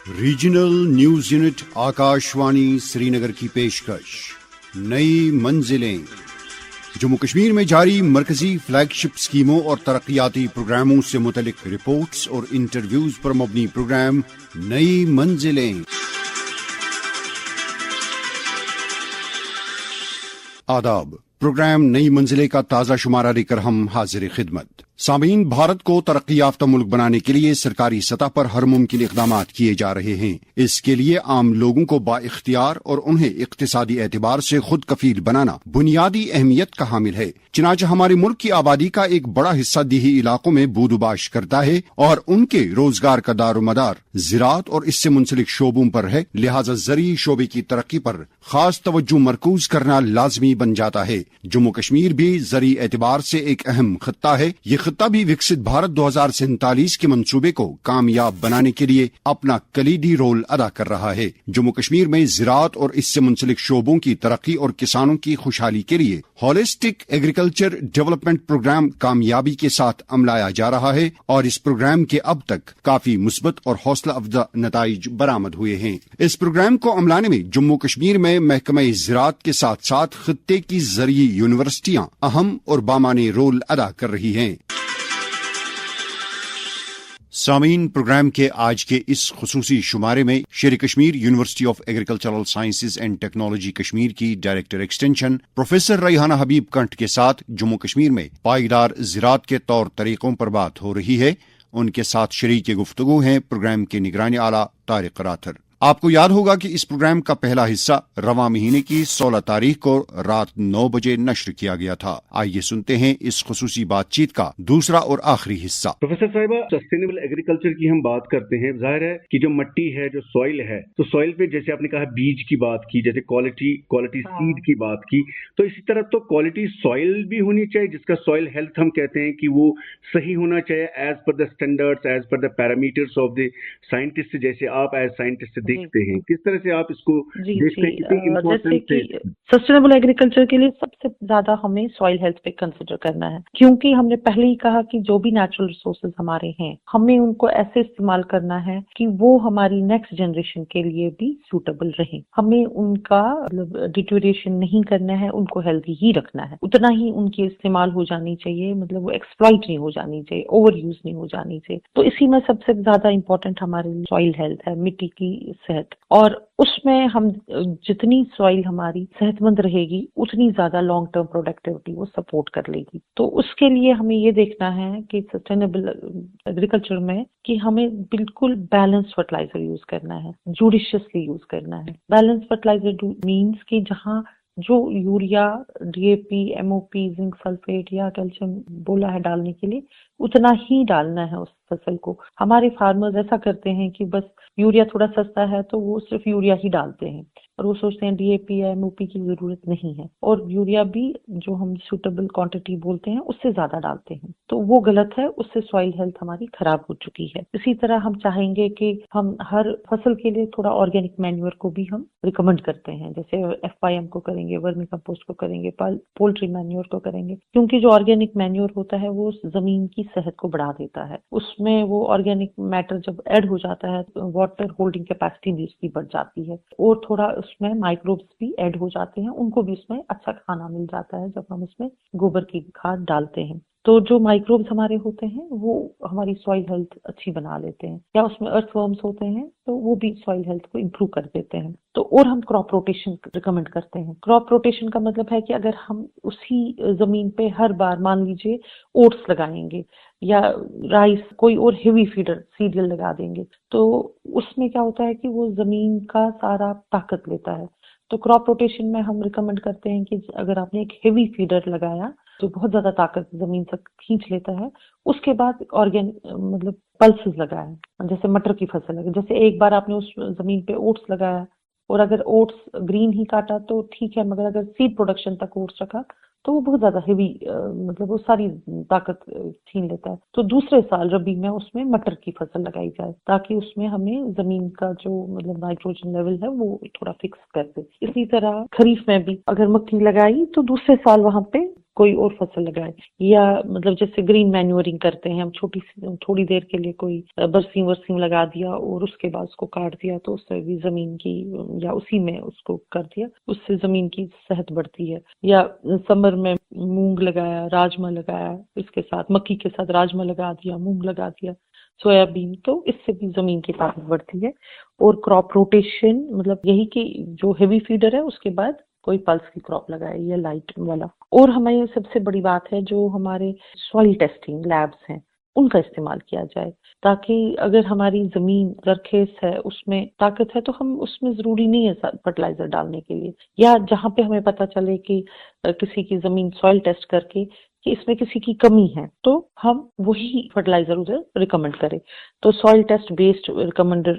Regional news unit Akashvani Srinagar की पेशकश नई मंजिलें। जम्मू कश्मीर में जारी मरकजी फ्लैगशिप स्कीमों और तरक्याती प्रोग्रामों से मुतल्लिक रिपोर्ट्स और इंटरव्यूज पर मबनी प्रोग्राम नई मंजिलें। आदाब। प्रोग्राम नई मंजिलें का ताज़ा शुमारा लेकर हम हाजिर खिदमत। सामीन, भारत को तरक्की याफ्ता मुल्क बनाने के लिए सरकारी सतह पर हर मुमकिन इकदाम किए जा रहे हैं। इसके लिए आम लोगों को बाइख्तियार और उन्हें इक्तिसादी एतबार से खुद कफील बनाना बुनियादी अहमियत का हामिल है। चनाचे हमारे मुल्क की आबादी का एक बड़ा हिस्सा दीही इलाकों में बूदुबाश करता है और उनके रोजगार का दारोमदार ज़राअत और इससे मुंसलिक शोबों पर है। लिहाजा ज़री शोबे की तरक्की पर खास तवज्जो मरकूज करना लाजमी बन जाता है। जम्मू कश्मीर भी ज़री एतबार से एक अहम खित्ता है। ये खित्ता भी विकसित भारत 2047 के मंसूबे को कामयाब बनाने के लिए अपना कलीदी रोल अदा कर रहा है। जम्मू कश्मीर में ज़राअत और इससे मुंसलिक शोबों की तरक्की और किसानों की खुशहाली के लिए होलिस्टिक एग्रीकल्चर डेवलपमेंट प्रोग्राम कामयाबी के साथ अमलाया जा रहा है और इस प्रोग्राम के अब तक काफी मुस्बत और हौसला अफजा नताइज बरामद हुए हैं। इस प्रोग्राम को अमलाने में जम्मू कश्मीर में महकमा ज़राअत के साथ साथ खित्ते की ज़रिए यूनिवर्सिटियां अहम और बामाने रोल अदा कर रही हैं। सामीन, प्रोग्राम के आज के इस खुसूसी शुमारे में शेर Kashmir university of agricultural sciences and technology Kashmir की डायरेक्टर एक्सटेंशन प्रोफेसर रैहाना हबीब कंठ के साथ जम्मू कश्मीर में पायदार ज़राअत के तौर तरीकों पर बात हो रही है। उनके साथ शरीक गुफ्तगू हैं प्रोग्राम के निगरानी आला तारिक राथर। आपको याद होगा कि इस प्रोग्राम का पहला हिस्सा रवां महीने की 16 तारीख को रात 9 बजे नश्र किया गया था। आइए सुनते हैं इस खुसूसी बातचीत का दूसरा और आखिरी हिस्सा। प्रोफेसर साहिबा, सस्टेनेबल एग्रीकल्चर की हम बात करते हैं। जाहिर है कि जो मिट्टी है, जो सॉइल है, तो सॉइल पे जैसे आपने कहा बीज की बात की, जैसे क्वालिटी सीड की बात की, तो इसी तरह तो क्वालिटी सॉइल भी होनी चाहिए, जिसका सॉइल हेल्थ हम कहते हैं कि वो सही होना चाहिए as per the standards, as per the parameters of the scientist. जैसे आप एज साइंटिस्ट देखते हैं, किस तरह से आप इसको देखते हैं? जैसे कि सस्टेनेबल एग्रीकल्चर के लिए सबसे ज्यादा हमें सॉइल हेल्थ पे कंसिडर करना है, क्योंकि हमने पहले ही कहा कि जो भी नेचुरल रिसोर्सेज हमारे हैं हमें उनको ऐसे इस्तेमाल करना है कि वो हमारी नेक्स्ट जनरेशन के लिए भी सूटेबल रहे। हमें उनका डिटोरिएशन नहीं करना है, उनको हेल्दी ही रखना है। उतना ही उनकी इस्तेमाल हो जानी चाहिए, मतलब वो एक्सप्लॉइट नहीं हो जानी चाहिए, ओवर यूज नहीं हो जानी चाहिए। तो इसी में सबसे ज्यादा इंपॉर्टेंट हमारे लिए सॉइल हेल्थ है, मिट्टी की सेहत, और उसमें हम जितनी सॉइल हमारी सेहतमंद रहेगी उतनी ज्यादा लॉन्ग टर्म प्रोडक्टिविटी वो सपोर्ट कर लेगी। तो उसके लिए हमें ये देखना है कि सस्टेनेबल एग्रीकल्चर में कि हमें बिल्कुल बैलेंस फर्टिलाइजर यूज करना है, जुडिशियसली यूज करना है। बैलेंस फर्टिलाइजर मीन्स कि जहाँ जो urea, DAP, MOP, zinc sulphate या कैल्शियम बोला है डालने के लिए, उतना ही डालना है उस फसल को। हमारे फार्मर्स ऐसा करते हैं कि बस यूरिया थोड़ा सस्ता है तो वो सिर्फ यूरिया ही डालते हैं और वो सोचते हैं डीएपी या एमओपी की जरूरत नहीं है, और यूरिया भी जो हम सूटेबल क्वांटिटी बोलते हैं उससे ज्यादा डालते हैं। तो वो गलत है, उससे सॉइल हेल्थ हमारी खराब हो चुकी है। इसी तरह हम चाहेंगे कि हम हर फसल के लिए थोड़ा ऑर्गेनिक मैन्योर को भी हम रिकमेंड करते हैं, जैसे एफआईएम को करेंगे, वर्मी कंपोस्ट को करेंगे, पोल्ट्री मैन्योर को करेंगे, क्योंकि जो ऑर्गेनिक मैन्योर होता है वो जमीन की सेहत को बढ़ा देता है। उसमें वो ऑर्गेनिक मैटर जब ऐड हो जाता है तो वाटर होल्डिंग कैपेसिटी भी उसकी बढ़ जाती है और थोड़ा उसमें माइक्रोब्स भी ऐड हो जाते हैं, उनको भी उसमें अच्छा खाना मिल जाता है जब हम उसमें गोबर की खाद डालते हैं। तो जो माइक्रोब्स हमारे होते हैं वो हमारी सॉइल हेल्थ अच्छी बना लेते हैं, या उसमें अर्थवर्म्स होते हैं तो वो भी सॉइल हेल्थ को इम्प्रूव कर देते हैं। तो और हम क्रॉप रोटेशन रिकमेंड करते हैं। क्रॉप रोटेशन का मतलब है कि अगर हम उसी जमीन पे हर बार मान लीजिए ओट्स लगाएंगे या राइस, कोई और हेवी फीडर सीरियल लगा देंगे, तो उसमें क्या होता है कि वो जमीन का सारा ताकत लेता है। तो क्रॉप रोटेशन में हम रिकमेंड करते हैं कि अगर आपने एक हेवी फीडर लगाया जो बहुत ज्यादा ताकत जमीन तक खींच लेता है, उसके बाद ऑर्गेनिक मतलब पल्सेस लगाए, जैसे मटर की फसल है, जैसे एक बार आपने उस जमीन पे ओट्स लगाया और अगर ओट्स ग्रीन ही काटा तो ठीक है, मगर अगर सीड प्रोडक्शन तक ओट्स रखा तो वो बहुत ज्यादा हेवी, मतलब वो सारी ताकत छीन लेता है। तो दूसरे साल रबी में उसमें मटर की फसल लगाई जाए ताकि उसमें हमें जमीन का जो मतलब नाइट्रोजन लेवल है वो थोड़ा फिक्स कर दे। इसी तरह खरीफ में भी अगर मक्की लगाई तो दूसरे साल वहां पे कोई और फसल लगाए, या मतलब जैसे ग्रीन मैन्योरिंग करते हैं हम, थोड़ी देर के लिए कोई बरसीम वरसीम लगा दिया और उसके बाद उसको काट दिया, तो उससे भी जमीन की, या उसी में उसको कर दिया, उससे जमीन की सेहत बढ़ती है। या समर में मूंग लगाया, राजमा लगाया, इसके साथ मक्की के साथ राजमा लगा दिया, मूंग लगा दिया, सोयाबीन, तो इससे भी जमीन की ताकत बढ़ती है। और क्रॉप रोटेशन, मतलब यही कि जो हेवी फीडर है उसके बाद कोई पल्स की क्रॉप लगाए या लाइट वाला। और हमारी सबसे बड़ी बात है जो हमारे सॉइल टेस्टिंग लैब्स हैं उनका इस्तेमाल किया जाए, ताकि अगर हमारी जमीन जरखेज है उसमें ताकत है तो हम उसमें जरूरी नहीं है फर्टिलाइजर डालने के लिए, या जहाँ पे हमें पता चले कि किसी की जमीन सॉइल टेस्ट करके कि इसमें किसी की कमी है तो हम वही फर्टिलाइजर उधर रिकमेंड करें। तो soil test based recommended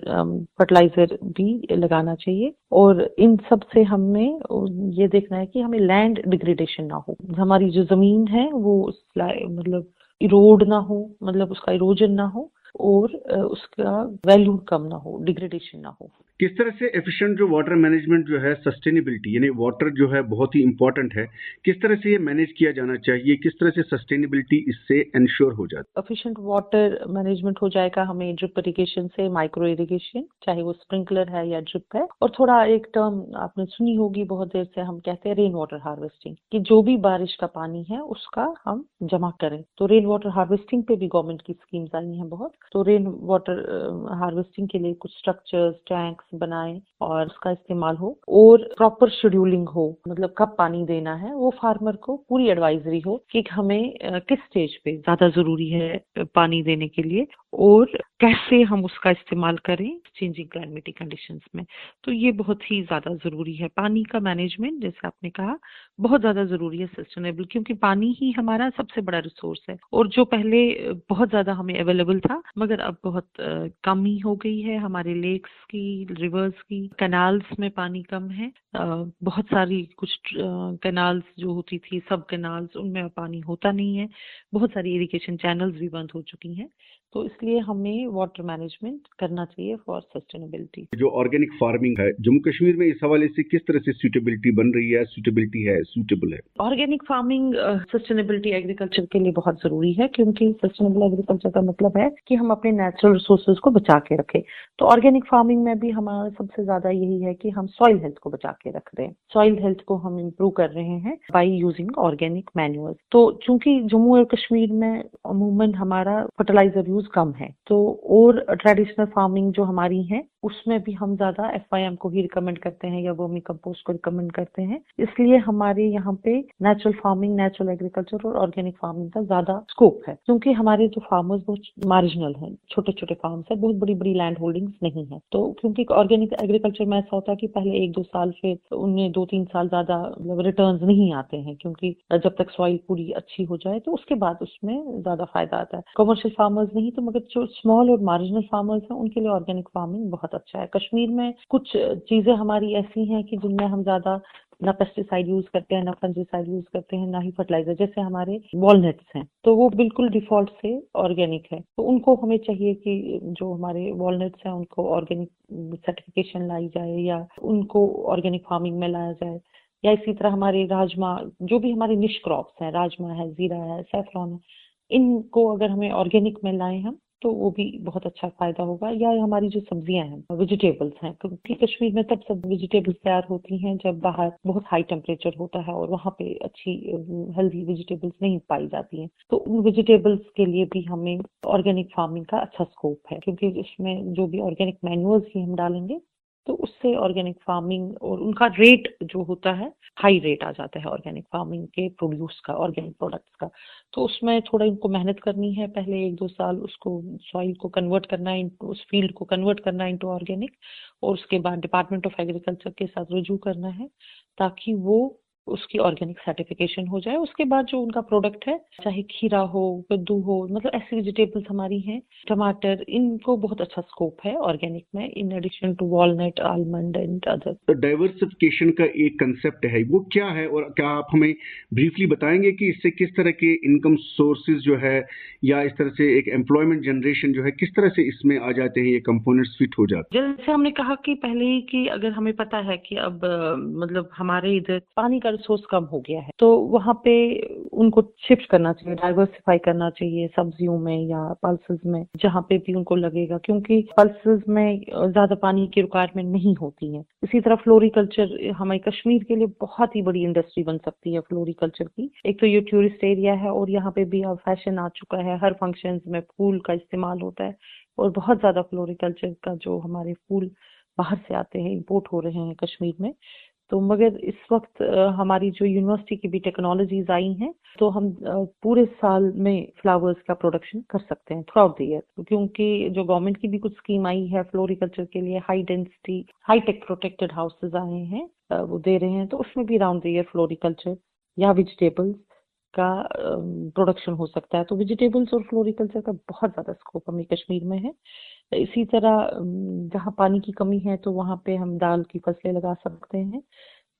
fertiliser भी लगाना चाहिए। और इन सब से हमें ये देखना है कि हमें लैंड डिग्रेडेशन ना हो, हमारी जो जमीन है वो मतलब इरोड ना हो, मतलब उसका इरोजन ना हो, और उसका वैल्यू कम ना हो, डिग्रेडेशन ना हो। किस तरह से एफिशिएंट जो वाटर मैनेजमेंट जो है, सस्टेनेबिलिटी यानी वाटर जो है बहुत ही इंपॉर्टेंट है, किस तरह से ये मैनेज किया जाना चाहिए, किस तरह से सस्टेनेबिलिटी इससे इंश्योर हो जाती है? एफिशिएंट वाटर मैनेजमेंट हो जाएगा हमें ड्रिप इरिगेशन से माइक्रो इरिगेशन, चाहे वो स्प्रिंकलर है या ड्रिप है। और थोड़ा एक टर्म आपने सुनी होगी बहुत देर से, हम कहते हैं रेन वाटर हार्वेस्टिंग, कि जो भी बारिश का पानी है उसका हम जमा करें। तो रेन वाटर हार्वेस्टिंग पे भी गवर्नमेंट की स्कीम्स आई हैं बहुत। तो रेन वाटर हार्वेस्टिंग के लिए कुछ स्ट्रक्चर्स, टैंक्स बनाए और उसका इस्तेमाल हो, और प्रॉपर शेड्यूलिंग हो, मतलब कब पानी देना है वो फार्मर को पूरी एडवाइजरी हो कि हमें किस स्टेज पे ज्यादा जरूरी है पानी देने के लिए, और कैसे हम उसका इस्तेमाल करें चेंजिंग क्लाइमेटिक कंडीशंस में। तो ये बहुत ही ज्यादा जरूरी है। पानी का मैनेजमेंट, जैसे आपने कहा, बहुत ज्यादा जरूरी है सस्टेनेबल, क्योंकि पानी ही हमारा सबसे बड़ा रिसोर्स है, और जो पहले बहुत ज्यादा हमें अवेलेबल था मगर अब बहुत कम ही हो गई है। हमारे लेक्स की, रिवर्स की, कैनाल्स में पानी कम है। बहुत सारी कुछ कैनाल्स जो होती थी, सब कैनाल्स, उनमें पानी होता नहीं है। बहुत सारी इरिगेशन चैनल्स भी बंद हो चुकी हैं। तो इसलिए हमें वाटर मैनेजमेंट करना चाहिए फॉर सस्टेनेबिलिटी। जो ऑर्गेनिक फार्मिंग है जम्मू कश्मीर में, इस हवाले से किस तरह से सूटेबिलिटी बन रही है, सूटेबल है? ऑर्गेनिक फार्मिंग सस्टेनेबिलिटी एग्रीकल्चर के लिए बहुत जरूरी है, क्योंकि सस्टेनेबल एग्रीकल्चर का मतलब है कि हम अपने नेचुरल रिसोर्सेज को बचा के रखें। तो ऑर्गेनिक फार्मिंग में भी हमारा सबसे ज्यादा यही है कि हम सॉइल हेल्थ को बचा के रख रहे हैं। सॉइल हेल्थ को हम इम्प्रूव कर रहे हैं बाय यूजिंग ऑर्गेनिक मैन्यूअल। तो चूंकि जम्मू और कश्मीर में अमूमन हमारा फर्टिलाइजर यूज कम है, तो और ट्रेडिशनल फार्मिंग जो हमारी है उसमें भी हम ज्यादा FIM को ही रिकमेंड करते हैं या वर्मी कंपोस्ट को रिकमेंड करते हैं। इसलिए हमारे यहाँ पे नेचुरल फार्मिंग, नेचुरल एग्रीकल्चर और ऑर्गेनिक फार्मिंग का ज्यादा स्कोप है, क्योंकि हमारे जो फार्मर्स बहुत मार्जिनल हैं, छोटे छोटे फार्म्स है, बहुत बड़ी बड़ी लैंड होल्डिंग्स नहीं है। तो क्योंकि ऑर्गेनिक एग्रीकल्चर में ऐसा होता है कि पहले 1-2 साल, फिर उनमें 2-3 साल ज्यादा मतलब रिटर्न्स नहीं आते हैं, क्योंकि जब तक सॉइल पूरी अच्छी हो जाए तो उसके बाद उसमें ज्यादा फायदा आता है। कमर्शियल फार्मर्स नहीं तो, मगर जो स्मॉल और मार्जिनल फार्मर्स हैं उनके लिए ऑर्गेनिक फार्मिंग बहुत अच्छा है। कश्मीर में कुछ चीजें हमारी ऐसी हैं कि जिनमें हम ज्यादा ना पेस्टिसाइड यूज करते हैं, ना फंजीसाइड यूज करते हैं, ना ही फर्टिलाइजर। जैसे हमारे वॉलनट्स हैं तो वो बिल्कुल डिफॉल्ट से ऑर्गेनिक है, तो उनको हमें चाहिए कि जो हमारे वॉलनट्स हैं उनको ऑर्गेनिक सर्टिफिकेशन लाई जाए या उनको ऑर्गेनिक फार्मिंग में लाया जाए। या इसी तरह हमारे राजमा, जो भी हमारे निश क्रॉप्स हैं, राजमा है, जीरा है, सैफरॉन है, इनको अगर हमें ऑर्गेनिक में लाएं हम तो वो भी बहुत अच्छा फायदा होगा। या हमारी जो सब्जियां हैं, वेजिटेबल्स हैं, क्योंकि कश्मीर में तब सब वेजिटेबल्स तैयार होती हैं जब बाहर बहुत हाई टेम्परेचर होता है और वहाँ पे अच्छी हेल्दी वेजिटेबल्स नहीं पाई जाती हैं। तो उन वेजिटेबल्स के लिए भी हमें ऑर्गेनिक फार्मिंग का अच्छा स्कोप है, क्योंकि इसमें जो भी ऑर्गेनिक मैन्यूअल्स ही हम डालेंगे तो उससे ऑर्गेनिक फार्मिंग और उनका रेट जो होता है, हाई रेट आ जाता है ऑर्गेनिक फार्मिंग के प्रोड्यूस का, ऑर्गेनिक प्रोडक्ट्स का। तो उसमें थोड़ा इनको मेहनत करनी है, पहले 1-2 साल उसको सॉइल को कन्वर्ट करना है, उस फील्ड को कन्वर्ट करना है इनटू ऑर्गेनिक, और उसके बाद डिपार्टमेंट ऑफ एग्रीकल्चर के साथ रुजू करना है ताकि वो उसकी ऑर्गेनिक सर्टिफिकेशन हो जाए। उसके बाद जो उनका प्रोडक्ट है, चाहे खीरा हो, कद्दू हो, मतलब ऐसी वेजिटेबल्स हमारी हैं, टमाटर, इनको बहुत अच्छा स्कोप है ऑर्गेनिक में, in addition to walnut, almond and other. तो डाइवर्सिफिकेशन का एक कंसेप्ट है, वो क्या है, और क्या आप हमें ब्रीफली बताएंगे कि इससे किस तरह के इनकम सोर्सेज जो है या इस तरह से एक एम्प्लॉयमेंट जनरेशन जो है, किस तरह से इसमें आ जाते हैं, ये कंपोनेंट्स फिट हो जाते हैं? जैसे हमने कहा कि पहले ही कि अगर हमें पता है कि अब मतलब हमारे इधर पानी का रिसोर्स कम हो गया है, तो वहाँ पे उनको शिफ्ट करना चाहिए, डाइवर्सिफाई करना चाहिए सब्जियों में या पल्सेस में, जहाँ पे भी उनको लगेगा, क्योंकि पल्सेस में ज्यादा पानी की रिक्वायरमेंट नहीं होती है। इसी तरह फ्लोरिकल्चर हमारे कश्मीर के लिए बहुत ही बड़ी इंडस्ट्री बन सकती है फ्लोरिकल्चर की। एक तो ये टूरिस्ट एरिया है और यहाँ पे भी अब फैशन आ चुका है, हर फंक्शंस में फूल का इस्तेमाल होता है और बहुत ज्यादा फ्लोरिकल्चर का जो हमारे फूल बाहर से आते हैं, इंपोर्ट हो रहे हैं कश्मीर में। तो मगर इस वक्त हमारी जो यूनिवर्सिटी की भी टेक्नोलॉजीज आई हैं, तो हम पूरे साल में फ्लावर्स का प्रोडक्शन कर सकते हैं थ्रू आउट द ईयर, क्योंकि जो गवर्नमेंट की भी कुछ स्कीम आई है फ्लोरिकल्चर के लिए, high density high tech protected houses आए हैं, वो दे रहे हैं, तो उसमें भी राउंड द ईयर फ्लोरिकल्चर या वेजिटेबल्स का प्रोडक्शन हो सकता है। तो वेजिटेबल्स और फ्लोरिकल्चर का बहुत ज्यादा स्कोप हमें कश्मीर में है। इसी तरह जहाँ पानी की कमी है तो वहाँ पे हम दाल की फसलें लगा सकते हैं,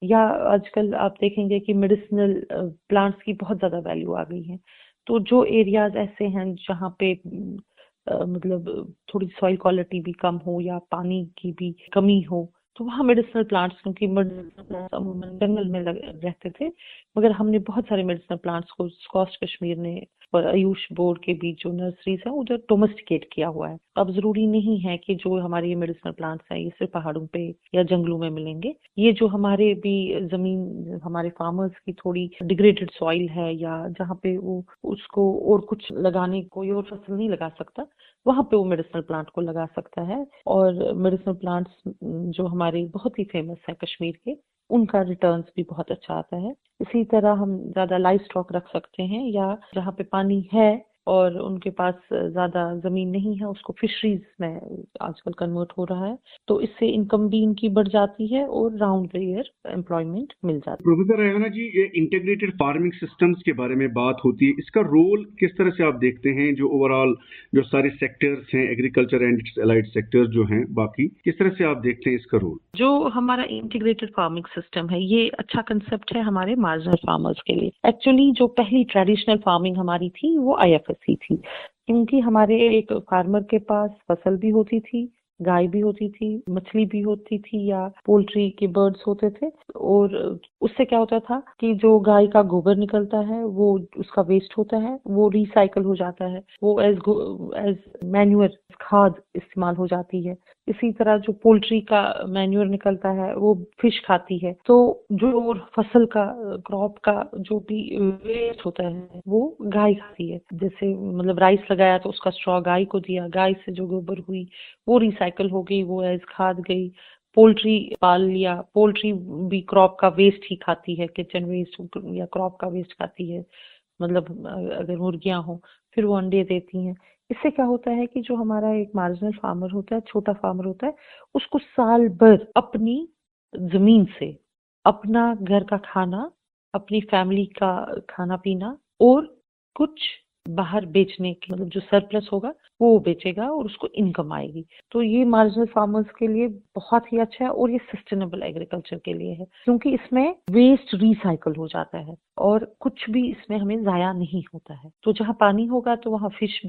या आजकल आप देखेंगे कि मेडिसिनल प्लांट्स की बहुत ज्यादा वैल्यू आ गई है। तो जो एरियाज ऐसे हैं जहाँ पे मतलब थोड़ी सॉइल क्वालिटी भी कम हो या पानी की भी कमी हो, तो वहाँ मेडिसिनल प्लांट्स, क्योंकि मेडिसिनल प्लांट्स अमूमन जंगल में रहते थे, मगर हमने बहुत सारे मेडिसिनल प्लांट्स को स्कॉच कश्मीर ने और आयुष बोर्ड के बीच जो नर्सरीज है उधर डोमेस्टिकेट किया हुआ है। अब जरूरी नहीं है कि जो हमारे ये मेडिसिनल प्लांट्स हैं ये सिर्फ पहाड़ों पे या जंगलों में मिलेंगे। ये जो हमारे भी जमीन, हमारे फार्मर्स की थोड़ी डिग्रेडेड सॉइल है या जहाँ पे वो उसको और कुछ लगाने, कोई और फसल नहीं लगा सकता, वहाँ पे वो मेडिसिनल प्लांट को लगा सकता है। और मेडिसिनल प्लांट्स जो हमारे बहुत ही फेमस है कश्मीर के, उनका रिटर्न्स भी बहुत अच्छा आता है। इसी तरह हम ज्यादा लाइव स्टॉक रख सकते हैं, या जहाँ पे पानी है और उनके पास ज्यादा जमीन नहीं है उसको फिशरीज में आजकल कन्वर्ट हो रहा है, तो इससे इनकम भी इनकी बढ़ जाती है और राउंड द ईयर एम्प्लॉयमेंट मिल जाती है। प्रोफेसर रेहाना जी, ये इंटीग्रेटेड फार्मिंग सिस्टम्स के बारे में बात होती है, इसका रोल किस तरह से आप देखते हैं? जो ओवरऑल जो सारे सेक्टर्स हैं, एग्रीकल्चर एंड एलाइड सेक्टर्स जो हैं, बाकी किस तरह से आप देखते हैं इसका रोल? जो हमारा इंटीग्रेटेड फार्मिंग सिस्टम है ये अच्छा कंसेप्ट है हमारे मार्जिनल फार्मर्स के लिए। एक्चुअली जो पहली ट्रेडिशनल फार्मिंग हमारी थी वो IFSC थी, क्योंकि हमारे एक फार्मर के पास फसल भी होती थी, गाय भी होती थी, मछली भी होती थी, या पोल्ट्री के बर्ड्स होते थे। और उससे क्या होता था कि जो गाय का गोबर निकलता है वो उसका वेस्ट होता है, वो रिसाइकल हो जाता है, वो एज मैन्यूअर खाद इस्तेमाल हो जाती है। इसी तरह जो पोल्ट्री का मैन्यूअर निकलता है वो फिश खाती है। तो जो फसल का, क्रॉप का जो भी वेस्ट होता है वो गाय खाती है। जैसे मतलब राइस लगाया तो उसका स्ट्रॉ गाय को दिया, गाय से जो गोबर हुई वो रिसाइकल हो गई, वो एज खाद गई। पोल्ट्री पाल लिया, पोल्ट्री भी क्रॉप का वेस्ट ही खाती है, किचन वेस्ट या क्रॉप का वेस्ट खाती है, मतलब अगर मुर्गियां हो फिर वो अंडे देती हैं। इससे क्या होता है कि जो हमारा एक मार्जिनल फार्मर होता है, छोटा फार्मर होता है, उसको साल भर अपनी जमीन से अपना घर का खाना, अपनी फैमिली का खाना पीना और कुछ बाहर बेचने की, मतलब जो सरप्लस होगा वो बेचेगा और उसको इनकम आएगी। तो ये मार्जिनल फार्मर्स के लिए बहुत ही अच्छा है और ये सस्टेनेबल एग्रीकल्चर के लिए है, क्योंकि इसमें वेस्ट रिसाइकल हो जाता है और कुछ भी इसमें हमें जाया नहीं होता है। तो जहाँ पानी होगा तो वहाँ फिश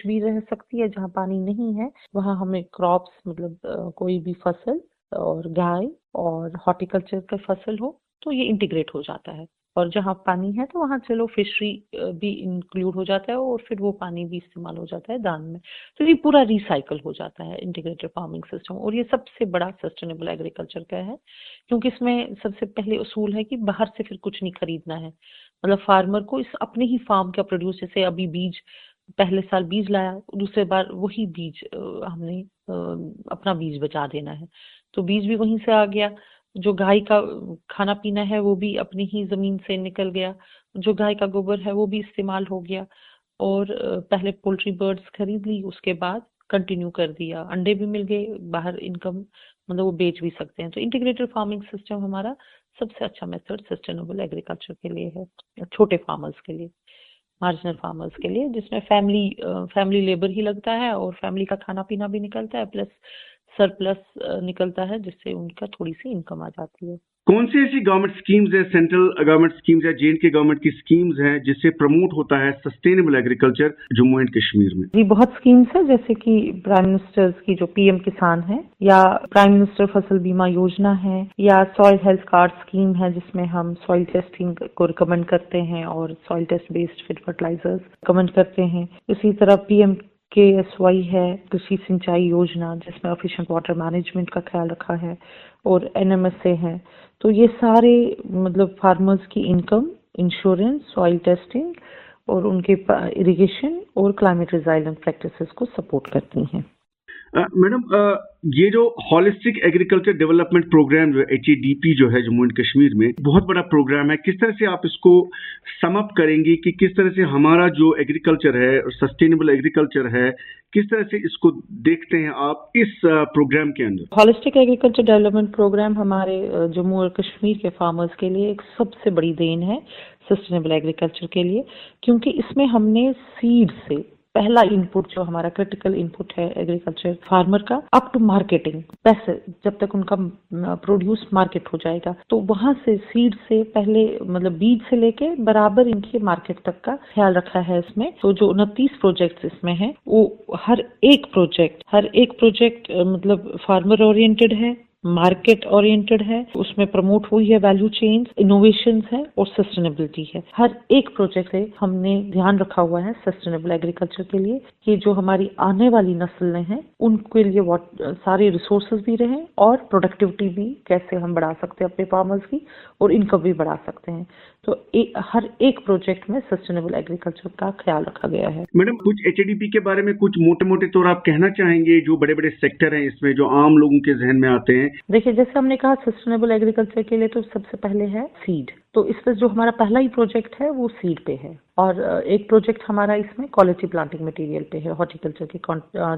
भी रह सकती है, जहाँ पानी नहीं है वहाँ हमें क्रॉप्स, मतलब कोई भी फसल और गाय और हॉर्टिकल्चर का फसल हो तो ये इंटीग्रेट हो जाता है। और जहाँ पानी है तो वहाँ चलो फिशरी भी इंक्लूड हो जाता है और फिर वो पानी भी इस्तेमाल हो जाता है दान में। तो ये पूरा रिसाइकल हो जाता है इंटीग्रेटेड फार्मिंग सिस्टम, और ये सबसे बड़ा सस्टेनेबल एग्रीकल्चर का है, क्योंकि इसमें सबसे पहले उसूल है कि बाहर से फिर कुछ नहीं खरीदना है। मतलब फार्मर को इस अपने ही फार्म का प्रोड्यूस, जैसे अभी बीज पहले साल बीज लाया, दूसरे बार वही बीज हमने अपना बीज बचा देना है, तो बीज भी वहीं से आ गया। जो गाय का खाना पीना है वो भी अपनी ही जमीन से निकल गया, जो गाय का गोबर है वो भी इस्तेमाल हो गया। और पहले पोल्ट्री बर्ड्स खरीद ली, उसके बाद कंटिन्यू कर दिया, अंडे भी मिल गए, बाहर इनकम, मतलब वो बेच भी सकते हैं। तो इंटीग्रेटेड फार्मिंग सिस्टम हमारा सबसे अच्छा मेथड सस्टेनेबल एग्रीकल्चर के लिए है, छोटे फार्मर्स के लिए, मार्जिनल फार्मर्स के लिए, जिसमें फैमिली लेबर ही लगता है और फैमिली का खाना पीना भी निकलता है, प्लस सरप्लस निकलता है, जिससे उनका थोड़ी सी इनकम आ जाती है। कौन सी ऐसी गवर्नमेंट स्कीम्स है, सेंट्रल गवर्नमेंट स्कीम्स या J&K गवर्नमेंट की स्कीम्स हैं जिससे प्रमोट होता है sustainable agriculture Jammu and Kashmir में? जी, बहुत स्कीम्स है, जैसे कि प्राइम मिनिस्टर की जो PM किसान है, या प्राइम मिनिस्टर फसल बीमा योजना है, या सॉइल हेल्थ कार्ड स्कीम है जिसमें हम सॉइल टेस्टिंग को रिकमेंड करते हैं और soil test based feed fertilisers recommend करते हैं। इसी तरह PMKSY है, कृषि सिंचाई योजना, जिसमें एफिशिएंट वाटर मैनेजमेंट का ख्याल रखा है, और NMSA है। तो ये सारे मतलब फार्मर्स की इनकम, इंश्योरेंस, सॉइल टेस्टिंग और उनके इरिगेशन और क्लाइमेट रिजाइलेंट प्रैक्टिसेस को सपोर्ट करती हैं। मैडम, ये जो हॉलिस्टिक एग्रीकल्चर डेवलपमेंट प्रोग्राम जो HADP जो है जम्मू एंड कश्मीर में, बहुत बड़ा प्रोग्राम है। किस तरह से आप इसको सम अप करेंगे कि किस तरह से हमारा जो एग्रीकल्चर है और सस्टेनेबल एग्रीकल्चर है, किस तरह से इसको देखते हैं आप इस प्रोग्राम के अंदर? हॉलिस्टिक एग्रीकल्चर डेवलपमेंट प्रोग्राम हमारे जम्मू और कश्मीर के फार्मर्स के लिए एक सबसे बड़ी देन है सस्टेनेबल एग्रीकल्चर के लिए, क्योंकि इसमें हमने सीड से पहला इनपुट, जो हमारा क्रिटिकल इनपुट है एग्रीकल्चर फार्मर का, अप टू मार्केटिंग, पैसे जब तक उनका प्रोड्यूस मार्केट हो जाएगा, तो वहां से सीड से पहले मतलब बीज से लेके बराबर इनके मार्केट तक का ख्याल रखा है इसमें। तो जो 29 प्रोजेक्ट्स इसमें हैं, वो हर एक प्रोजेक्ट मतलब फार्मर ओरिएंटेड है, मार्केट ओरिएंटेड है, उसमें प्रमोट हुई है वैल्यू चेन्स, इनोवेशंस है और सस्टेनेबिलिटी है। हर एक प्रोजेक्ट से हमने ध्यान रखा हुआ है सस्टेनेबल एग्रीकल्चर के लिए कि जो हमारी आने वाली नस्लें हैं उनके लिए सारे रिसोर्सेज भी रहे और प्रोडक्टिविटी भी कैसे हम बढ़ा सकते हैं अपने फार्मर्स की, और इनकम भी बढ़ा सकते हैं। तो हर एक प्रोजेक्ट में सस्टेनेबल एग्रीकल्चर का ख्याल रखा गया है। मैडम, कुछ HADP के बारे में कुछ मोटे मोटे तौर आप कहना चाहेंगे, जो बड़े बड़े सेक्टर हैं इसमें जो आम लोगों के जहन में आते हैं? देखिए, जैसे हमने कहा सस्टेनेबल एग्रीकल्चर के लिए तो सबसे पहले है सीड। तो इस पर जो हमारा पहला ही प्रोजेक्ट है वो सीड पे है, और एक प्रोजेक्ट हमारा इसमें क्वालिटी प्लांटिंग मटेरियल पे है हॉर्टिकल्चर के,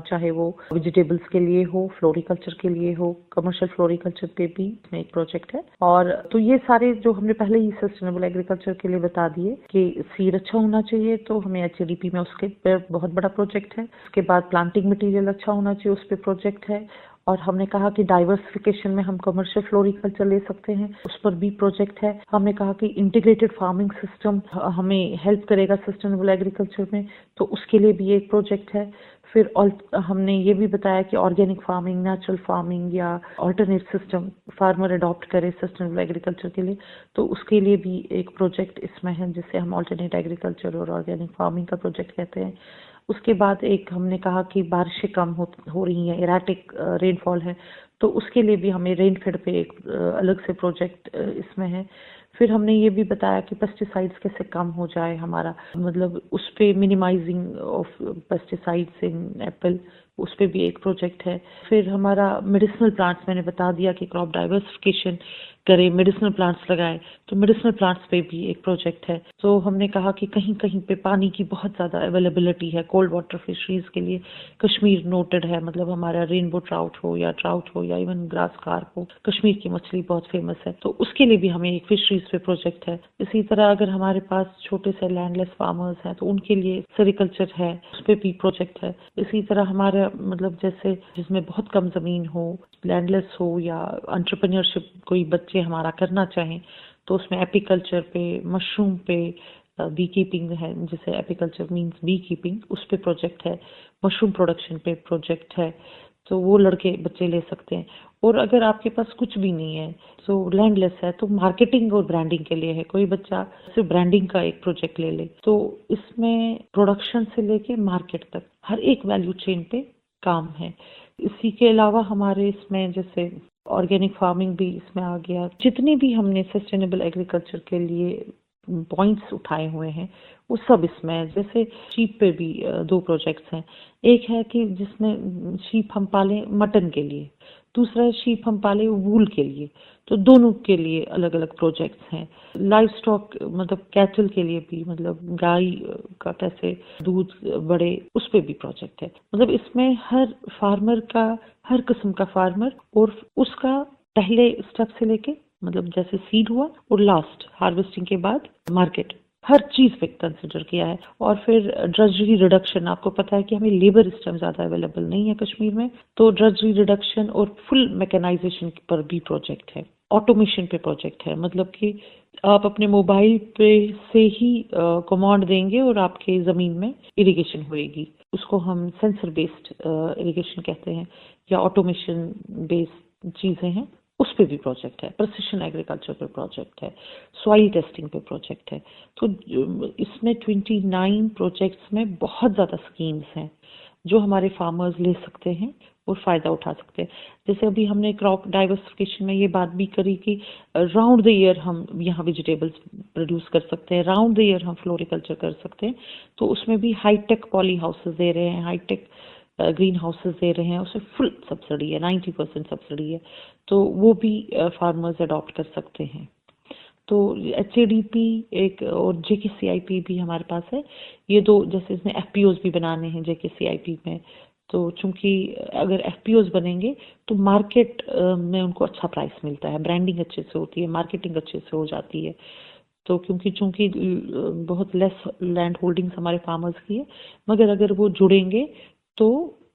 चाहे वो वेजिटेबल्स के लिए हो, फ्लोरिकल्चर के लिए हो, कमर्शियल फ्लोरिकल्चर पे भी इसमें एक प्रोजेक्ट है। और तो ये सारे जो हमने पहले ही सस्टेनेबल एग्रीकल्चर के लिए बता दिए कि सीड अच्छा होना चाहिए, तो हमें HADP में उसके पे बहुत बड़ा प्रोजेक्ट है। उसके बाद प्लांटिंग मटेरियल अच्छा होना चाहिए, उस पर प्रोजेक्ट है। और हमने कहा कि डाइवर्सिफिकेशन में हम कमर्शियल फ्लोरिकल्चर ले सकते हैं, उस पर भी प्रोजेक्ट है। हमने कहा कि इंटीग्रेटेड फार्मिंग सिस्टम हमें हेल्प करेगा सस्टेनेबल एग्रीकल्चर में, तो उसके लिए भी एक प्रोजेक्ट है। फिर हमने ये भी बताया कि ऑर्गेनिक फार्मिंग, नेचुरल फार्मिंग या ऑल्टरनेट सिस्टम फार्मर अडॉप्ट करे सस्टेनेबल एग्रीकल्चर के लिए, तो उसके लिए भी एक प्रोजेक्ट इसमें है जिसे हम ऑल्टरनेट एग्रीकल्चर और ऑर्गेनिक फार्मिंग का प्रोजेक्ट कहते हैं। उसके बाद एक हमने कहा कि बारिशें कम हो रही हैं, इराटिक रेनफॉल है, तो उसके लिए भी हमें रेनफेड पे एक अलग से प्रोजेक्ट इसमें है। फिर हमने ये भी बताया कि पेस्टिसाइड्स कैसे कम हो जाए हमारा, मतलब उस पे minimising of pesticides in apple, उस पे भी एक प्रोजेक्ट है। फिर हमारा मेडिसिनल प्लांट्स, मैंने बता दिया कि क्रॉप डाइवर्सिफिकेशन करें, मेडिसिनल प्लांट्स लगाएं, तो मेडिसिनल प्लांट्स पे भी एक प्रोजेक्ट है। तो हमने कहा कि कहीं कहीं पे पानी की बहुत ज़्यादा अवेलेबिलिटी है कोल्ड वाटर फिशरीज के लिए, कश्मीर नोटेड है, मतलब हमारा रेनबो ट्राउट हो या इवन ग्रास कार्प हो, कश्मीर की मछली बहुत फेमस है, तो उसके लिए भी हमें एक फिशरीज पे प्रोजेक्ट है। इसी तरह अगर हमारे पास छोटे से लैंडलेस फार्मर्स हैं तो उनके लिए सेरिकल्चर है, उस पर भी प्रोजेक्ट है। इसी तरह हमारा मतलब जैसे जिसमें बहुत कम जमीन हो, लैंडलेस हो, या एंटरप्रेन्योरशिप कोई बच्चे हमारा करना चाहें, तो उसमें एपीकल्चर पे, मशरूम पे, बी कीपिंग है, जिसे एपीकल्चर मींस बी कीपिंग, उस पे प्रोजेक्ट है। मशरूम प्रोडक्शन पे प्रोजेक्ट है, तो वो लड़के बच्चे ले सकते हैं। और अगर आपके पास कुछ भी नहीं है, तो लैंडलेस है, तो मार्केटिंग और ब्रांडिंग के लिए है, कोई बच्चा सिर्फ ब्रांडिंग का एक प्रोजेक्ट ले ले, तो इसमें प्रोडक्शन से लेके मार्केट तक हर एक वैल्यू चेन पे काम है। इसी के अलावा हमारे इसमें जैसे ऑर्गेनिक फार्मिंग भी इसमें आ गया। जितने भी हमने सस्टेनेबल एग्रीकल्चर के लिए पॉइंट्स उठाए हुए हैं वो सब इसमें है। जैसे शीप पे भी 2 प्रोजेक्ट्स हैं। एक है कि जिसमें शीप हम पालें मटन के लिए, दूसरा है शीप हम पालें वूल के लिए, तो दोनों के लिए अलग अलग प्रोजेक्ट्स हैं। लाइव स्टॉक मतलब कैटल के लिए भी, मतलब गाय का कैसे दूध बढ़े, उस पे भी प्रोजेक्ट है। मतलब इसमें हर फार्मर का, हर किस्म का फार्मर और उसका पहले स्टेप से लेके मतलब जैसे सीड हुआ और लास्ट हार्वेस्टिंग के बाद मार्केट, हर चीज पे कंसिडर किया है। और फिर ड्रजरी रिडक्शन, आपको पता है कि हमें लेबर इस टाइम ज्यादा अवेलेबल नहीं है कश्मीर में, तो ड्रजरी रिडक्शन और फुल मैकेनाइजेशन पर भी प्रोजेक्ट है। ऑटोमेशन पे प्रोजेक्ट है, मतलब कि आप अपने मोबाइल पे से ही कमांड देंगे और आपके ज़मीन में इरिगेशन होएगी। उसको हम सेंसर बेस्ड इरिगेशन कहते हैं या ऑटोमेशन बेस्ड चीज़ें हैं। उस पे भी प्रोजेक्ट है, प्रिसिशन एग्रीकल्चर पे प्रोजेक्ट है, सॉइल टेस्टिंग पे प्रोजेक्ट है। तो इसमें 29 प्रोजेक्ट्स में बहुत ज़्यादा स्कीम्स हैं जो हमारे फार्मर्स ले सकते हैं और फ़ायदा उठा सकते हैं। जैसे अभी हमने क्रॉप डाइवर्सिफिकेशन में ये बात भी करी कि राउंड द ईयर हम यहाँ वेजिटेबल्स प्रोड्यूस कर सकते हैं, राउंड द ईयर हम फ्लोरिकल्चर कर सकते हैं। तो उसमें भी हाईटेक पॉली हाउसेस दे रहे हैं, हाईटेक ग्रीन हाउसेस दे रहे हैं, उसमें फुल सब्सिडी है, 90% सब्सिडी है। तो वो भी फार्मर्स अडॉप्ट कर सकते हैं। तो HADP एक और JKCIP भी हमारे पास है। ये दो, जैसे इसमें FPOs भी बनाने हैं JKCIP में, तो चूंकि अगर FPOs बनेंगे तो मार्केट में उनको अच्छा प्राइस मिलता है, ब्रांडिंग अच्छे से होती है, मार्केटिंग अच्छे से हो जाती है। तो क्योंकि चूंकि बहुत लेस लैंड होल्डिंग्स हमारे फार्मर्स की है, मगर अगर वो जुड़ेंगे तो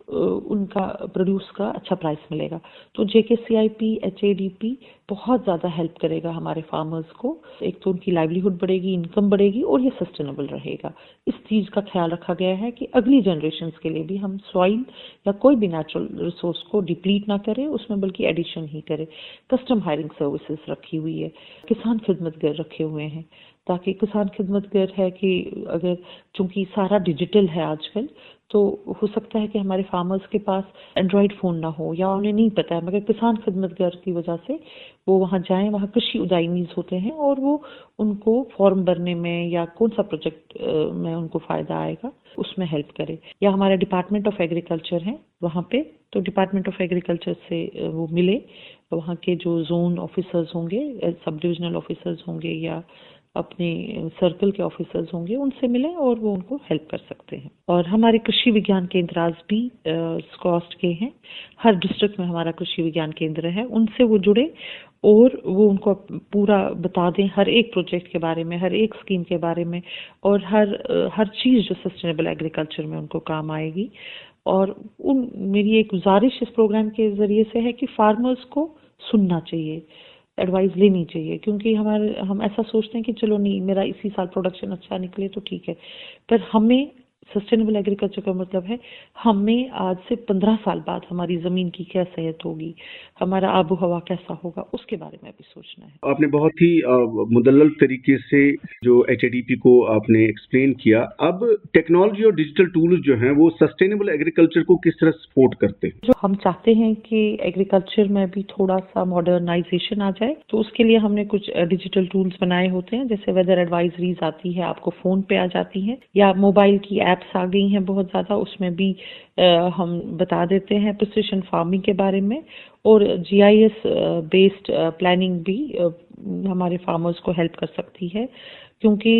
उनका प्रोड्यूस का अच्छा प्राइस मिलेगा। तो JKCIP HADP बहुत ज़्यादा हेल्प करेगा हमारे फार्मर्स को। एक तो उनकी लाइवलीहुड बढ़ेगी, इनकम बढ़ेगी और ये सस्टेनेबल रहेगा। इस चीज़ का ख्याल रखा गया है कि अगली जनरेशन्स के लिए भी हम सॉइल या कोई भी नेचुरल रिसोर्स को डिप्लीट ना करें, उसमें बल्कि एडिशन ही करें। कस्टम हायरिंग सर्विसेज रखी हुई है, किसान खिदमत घर रखे हुए हैं, ताकि किसान खिदमत घर है कि अगर चूंकि सारा डिजिटल है आजकल, तो हो सकता है कि हमारे फार्मर्स के पास एंड्रॉयड फ़ोन ना हो या उन्हें नहीं पता है, मगर किसान खिदमत घर की वजह से वो वहाँ जाएं, वहाँ कृषि उद्यमीज होते हैं और वो उनको फॉर्म भरने में या कौन सा प्रोजेक्ट में उनको फ़ायदा आएगा उसमें हेल्प करे। या हमारा डिपार्टमेंट ऑफ एग्रीकल्चर है वहाँ पे, तो डिपार्टमेंट ऑफ एग्रीकल्चर से वो मिले, वहाँ के जो जोन ऑफिसर्स होंगे, सब डिविजनल ऑफिसर्स होंगे या अपने सर्कल के ऑफिसर्स होंगे, उनसे मिलें और वो उनको हेल्प कर सकते हैं। और हमारे कृषि विज्ञान केंद्र आज भी स्कॉस्ट के हैं, हर डिस्ट्रिक्ट में हमारा कृषि विज्ञान केंद्र है, उनसे वो जुड़े और वो उनको पूरा बता दें हर एक प्रोजेक्ट के बारे में, हर एक स्कीम के बारे में और हर चीज़ जो सस्टेनेबल एग्रीकल्चर में उनको काम आएगी। और मेरी एक गुजारिश इस प्रोग्राम के ज़रिए से है कि फार्मर्स को सुनना चाहिए, एडवाइस लेनी चाहिए, क्योंकि हम ऐसा सोचते हैं कि चलो नहीं, मेरा इसी साल प्रोडक्शन अच्छा निकले तो ठीक है, पर हमें सस्टेनेबल एग्रीकल्चर का मतलब है हमें आज से 15 साल बाद हमारी ज़मीन की क्या सेहत होगी, हमारा आबो हवा कैसा होगा, उसके बारे में भी सोचना है। आपने बहुत ही मुदल्लल तरीके से जो HADP को आपने एक्सप्लेन किया। अब टेक्नोलॉजी और डिजिटल टूल्स जो हैं वो सस्टेनेबल एग्रीकल्चर को किस तरह सपोर्ट करते हैं? जो हम चाहते हैं कि एग्रीकल्चर में भी थोड़ा सा मॉडर्नाइजेशन आ जाए, तो उसके लिए हमने कुछ डिजिटल टूल्स बनाए होते हैं। जैसे वेदर एडवाइजरीज आती है, आपको फ़ोन पे आ जाती हैं, या मोबाइल की ऐप्स आ गई हैं बहुत ज़्यादा, उसमें भी हम बता देते हैं प्रिसिशन फार्मिंग के बारे में। और GIS बेस्ड प्लानिंग भी हमारे फार्मर्स को हेल्प कर सकती है, क्योंकि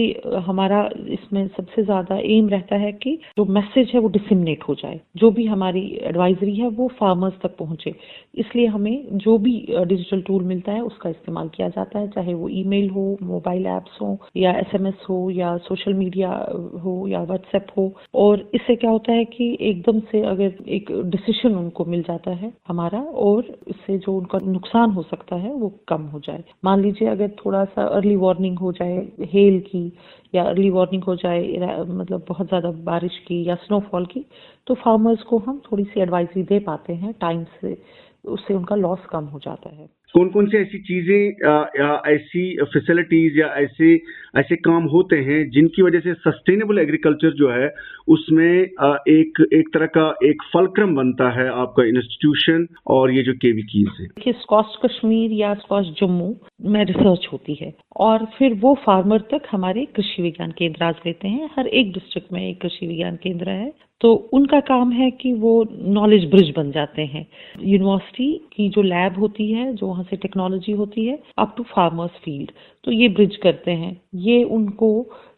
हमारा इसमें सबसे ज़्यादा एम रहता है कि जो मैसेज है वो डिसमिनेट हो जाए, जो भी हमारी एडवाइजरी है वो फार्मर्स तक पहुंचे। इसलिए हमें जो भी डिजिटल टूल मिलता है उसका इस्तेमाल किया जाता है, चाहे वो ईमेल हो, मोबाइल ऐप्स हो, या SMS हो, या सोशल मीडिया हो, या व्हाट्सएप हो। और इससे क्या होता है कि एकदम से अगर एक डिसीजन उनको मिल जाता है हमारा, और इससे जो उनका नुकसान हो सकता है वो कम हो जाए। मान लीजिए अगर थोड़ा सा अर्ली वार्निंग हो जाए हेल की, या अर्ली वार्निंग हो जाए मतलब बहुत ज़्यादा बारिश की या स्नोफॉल की, तो फार्मर्स को हम थोड़ी सी एडवाइजरी दे पाते हैं टाइम से, उससे उनका लॉस कम हो जाता है। कौन कौन से ऐसी चीजें या ऐसी फैसिलिटीज या ऐसे काम होते हैं जिनकी वजह से सस्टेनेबल एग्रीकल्चर जो है उसमें एक तरह का एक फलक्रम बनता है आपका इंस्टीट्यूशन और ये जो KVKs है? कि स्कॉस्ट कश्मीर या स्कॉस्ट जम्मू में रिसर्च होती है और फिर वो फार्मर तक हमारे कृषि विज्ञान केंद्र आज लेते हैं। हर एक डिस्ट्रिक्ट में एक कृषि विज्ञान केंद्र है, तो उनका काम है कि वो नॉलेज ब्रिज बन जाते हैं। यूनिवर्सिटी की जो लैब होती है, जो वहाँ से टेक्नोलॉजी होती है, अप टू फार्मर्स फील्ड, तो ये ब्रिज करते हैं। ये उनको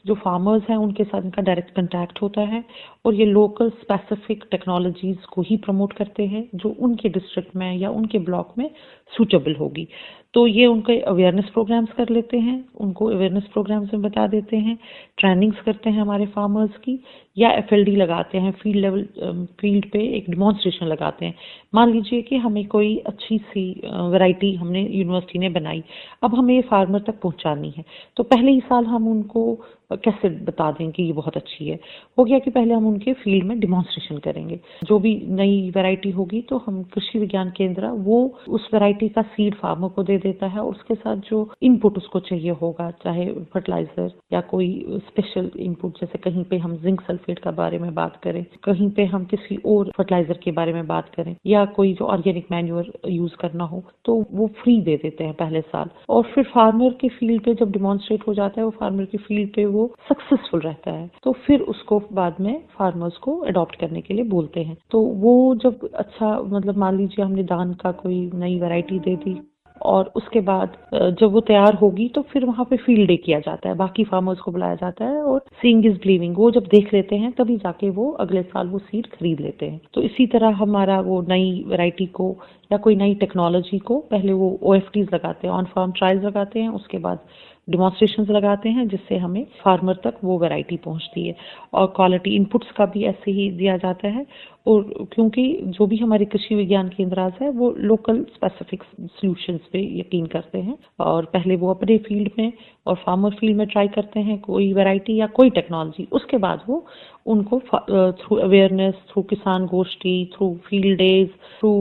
जो फार्मर्स हैं उनके साथ इनका डायरेक्ट कंटैक्ट होता है और ये लोकल स्पेसिफिक टेक्नोलॉजीज को ही प्रमोट करते हैं जो उनके डिस्ट्रिक्ट में या उनके ब्लॉक में सूटेबल होगी। तो ये उनके अवेयरनेस प्रोग्राम्स कर लेते हैं, उनको अवेयरनेस प्रोग्राम्स में बता देते हैं, ट्रेनिंग्स करते हैं हमारे फार्मर्स की, या FLD लगाते हैं, फील्ड पे एक डिमॉन्स्ट्रेशन लगाते हैं। मान लीजिए कि हमें कोई अच्छी सी वैरायटी हमने यूनिवर्सिटी ने बनाई, अब हमें ये फार्मर तक पहुंचानी है, तो पहले ही साल हम उनको कैसे बता दें कि ये बहुत अच्छी है। हो गया कि पहले हम उनके फील्ड में डिमॉन्स्ट्रेशन करेंगे, जो भी नई वैरायटी होगी तो हम कृषि विज्ञान केंद्र वो उस वैरायटी का सीड फार्मर को दे देता है, और उसके साथ जो इनपुट उसको चाहिए होगा, चाहे फर्टिलाइजर या कोई स्पेशल इनपुट, जैसे कहीं पे हम जिंक सल्फेट का बारे में बात करें, कहीं पे हम किसी और फर्टिलाइजर के बारे में बात करें, या कोई जो ऑर्गेनिक मैन्योर यूज करना हो तो वो फ्री दे देते हैं पहले साल। और फिर फार्मर के फील्ड पे जब डिमॉन्स्ट्रेट हो जाता है, वो फार्मर के फील्ड पे वो सक्सेसफुल रहता है, तो फिर उसको बाद में फार्मर्स को अडॉप्ट करने के लिए बोलते हैं। तो वो जब अच्छा, मतलब मान लीजिए हमने धान का कोई नई वैरायटी दे दी, और उसके बाद जब वो तैयार होगी तो फिर वहाँ पे फील्ड डे किया जाता है, बाकी फार्मर्स को बुलाया जाता है, और सीइंग इज बिलीविंग, वो जब देख लेते हैं तभी जाके वो अगले साल वो सीड खरीद लेते हैं। तो इसी तरह हमारा वो नई वैरायटी को या कोई नई टेक्नोलॉजी को पहले वो OFTs लगाते हैं, ऑन फार्म ट्रायल्स लगाते हैं, उसके बाद डिमॉन्स्ट्रेशंस लगाते हैं, जिससे हमें फार्मर तक वो वैरायटी पहुंचती है। और क्वालिटी इनपुट्स का भी ऐसे ही दिया जाता है, और क्योंकि जो भी हमारे कृषि विज्ञान केंद्र है वो लोकल स्पेसिफिक सॉल्यूशंस पे यकीन करते हैं, और पहले वो अपने फील्ड में और फार्मर फील्ड में ट्राई करते हैं कोई वैरायटी या कोई टेक्नोलॉजी, उसके बाद वो उनको थ्रू अवेयरनेस, थ्रू किसान गोष्ठी, through field days, through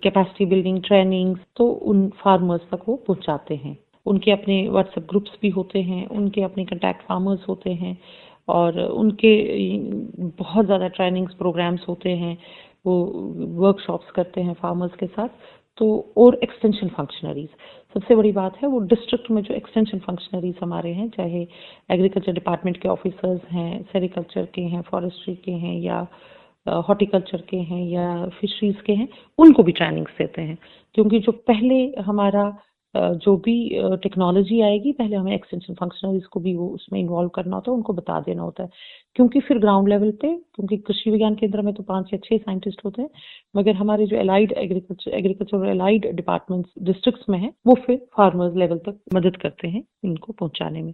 capacity building trainings, तो उन फार्मर्स तक वो पहुंचाते हैं। उनके अपने व्हाट्सएप ग्रुप्स भी होते हैं, उनके अपने कंटैक्ट फार्मर्स होते हैं, और उनके बहुत ज़्यादा ट्रेनिंग्स प्रोग्राम्स होते हैं, वो वर्कशॉप्स करते हैं फार्मर्स के साथ। तो और एक्सटेंशन फंक्शनरीज, सबसे बड़ी बात है वो डिस्ट्रिक्ट में जो एक्सटेंशन फंक्शनरीज हमारे हैं, चाहे एग्रीकल्चर डिपार्टमेंट के ऑफिसर्स हैं, सेरिकल्चर के हैं, फॉरेस्ट्री के हैं, या हॉर्टिकल्चर के हैं, या फिशरीज के हैं, उनको भी ट्रेनिंग्स देते हैं। क्योंकि जो पहले हमारा जो भी टेक्नोलॉजी आएगी, पहले हमें एक्सटेंशन फंक्शनरीज को भी वो उसमें इन्वॉल्व करना होता है, उनको बता देना होता है। क्योंकि फिर ग्राउंड लेवल पे, क्योंकि कृषि विज्ञान केंद्र में तो 5 या 6 साइंटिस्ट होते हैं, मगर हमारे जो एलाइड एग्रीकल्चर और एलाइड डिपार्टमेंट्स डिस्ट्रिक्ट्स में है, वो फिर फार्मर्स लेवल तक मदद करते हैं इनको पहुंचाने में।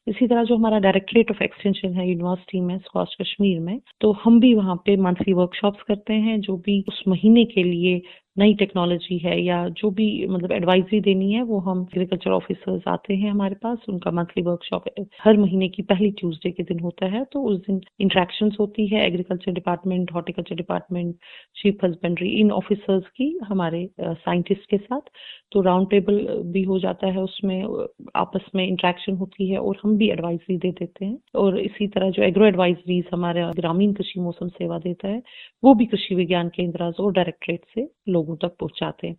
इसी तरह जो हमारा डायरेक्टरेट ऑफ एक्सटेंशन है यूनिवर्सिटी में, स्कॉच कश्मीर में, तो हम भी वहाँ पे मंथली वर्कशॉप्स करते हैं, जो भी उस महीने के लिए नई टेक्नोलॉजी है या जो भी मतलब एडवाइजरी देनी है, वो हम एग्रीकल्चर ऑफिसर्स आते हैं हमारे पास, उनका मंथली वर्कशॉप हर महीने की पहली ट्यूसडे के दिन होता है। तो उस दिन इंटरेक्शंस होती है agriculture department, horticulture department, chief husbandry, इन ऑफिसर्स की हमारे साइंटिस्ट के साथ। तो राउंड टेबल भी हो जाता है, उसमें आपस में इंटरेक्शन होती है, और हम भी एडवाइजरी दे देते हैं। और इसी तरह जो एग्रो एडवाइजरीज हमारा ग्रामीण कृषि मौसम सेवा देता है, वो भी कृषि विज्ञान केंद्र और डायरेक्टरेट से लोगों तक पहुंचाते हैं।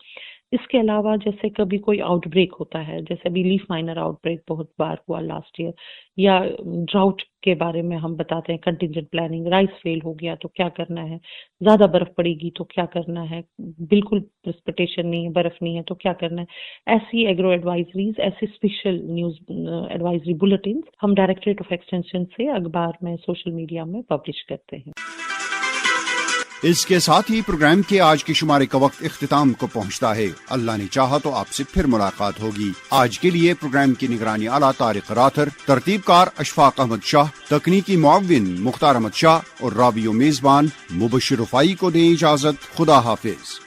इसके अलावा जैसे कभी कोई आउटब्रेक होता है, जैसे अभी लीफ माइनर आउटब्रेक बहुत बार हुआ लास्ट ईयर, या ड्राउट के बारे में हम बताते हैं, कंटिजेंट प्लानिंग, राइस फेल हो गया तो क्या करना है, ज्यादा बर्फ पड़ेगी तो क्या करना है, बिल्कुल प्रेसिपिटेशन नहीं है, बर्फ नहीं है तो क्या करना है। ऐसी एग्रो एडवाइजरीज, ऐसी स्पेशल न्यूज एडवाइजरी बुलेटिन हम डायरेक्टरेट ऑफ एक्सटेंशन से अखबार में, सोशल मीडिया में पब्लिश करते हैं। इसके साथ ही प्रोग्राम के आज के शुमारे का वक्त इख्तिताम को पहुंचता है। अल्लाह ने चाहा तो आपसे फिर मुलाकात होगी। आज के लिए प्रोग्राम की निगरानी आला तारिक राथर, तरतीबकार अशफाक अहमद शाह, तकनीकी मुआविन मुख्तार अहमद शाह और रावियो मेजबान मुबशिर रफाई को दें इजाजत। खुदा हाफिज।